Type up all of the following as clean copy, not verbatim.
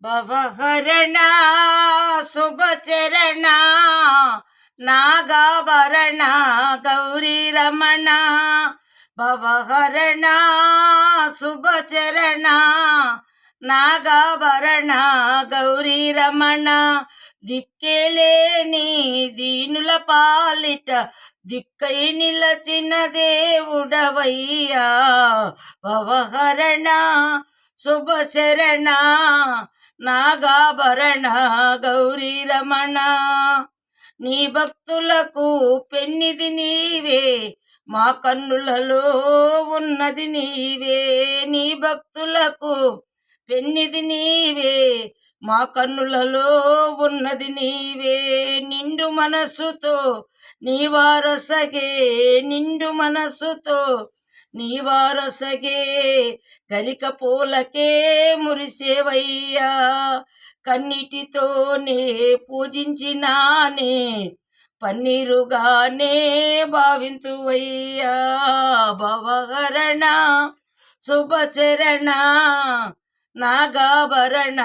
భవహరణ శుభచరణ నాగాభరణ గౌరీ రమణ భవహరణ శుభచరణ నాగాభరణ గౌరీ రమణ దిక్కేలేని దీనుల పాలిట దిక్కై నిలచిన దేవుడవయ్యా భవహరణ శుభచరణ నాగాభరణ గౌరీ రమణ నీ భక్తులకు పెన్నిది నీవే మా కన్నులలో ఉన్నది నీవే నీ భక్తులకు పెన్నిది నీవే మా కన్నులలో ఉన్నది నీవే నిండు మనసుతో నీ వారసగే నిండు మనసుతో నీ వారసగే గలిక పూలకే మురిసేవయ్యా కన్నిటితోనే పూజించినానే పన్నీరుగానే భావింతువయ్యా భవహరణ శుభచరణ నాగాభరణ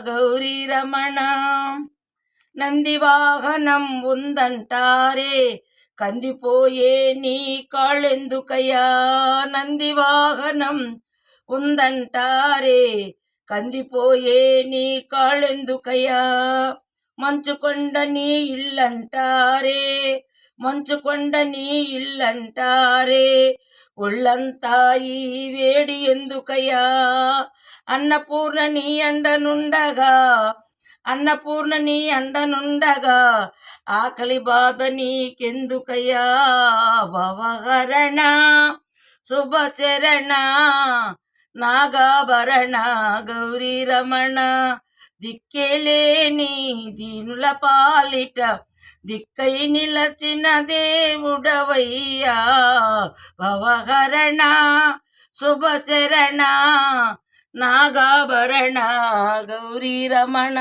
గౌరీ రమణ నందివాహనం ఉందంటారే కందిపోయే నీ కాళ్ళెందుకయ్యా నందివాహనం ఉందంటారే కందిపోయే నీ కాళ్ళెందుకయ్యా మంచుకొండ నీ ఇల్లంటారే మంచుకొండ నీ ఇల్లంటారే ఒళ్ళంతా ఈ వేడి ఎందుకయ్యా అన్నపూర్ణ నీ అండనుండగా అన్నపూర్ణ నీ అండనుండగా ఆకలి బాధ నీకెందుకయ్యా భవహరణ శుభచరణ నాగాభరణ గౌరీ రమణ దిక్కేలేని దీనుల పాలిట దిక్కై నిలచిన దేవుడవయ్యా భవహరణ శుభచరణ నాగాభరణ గౌరీ రమణ.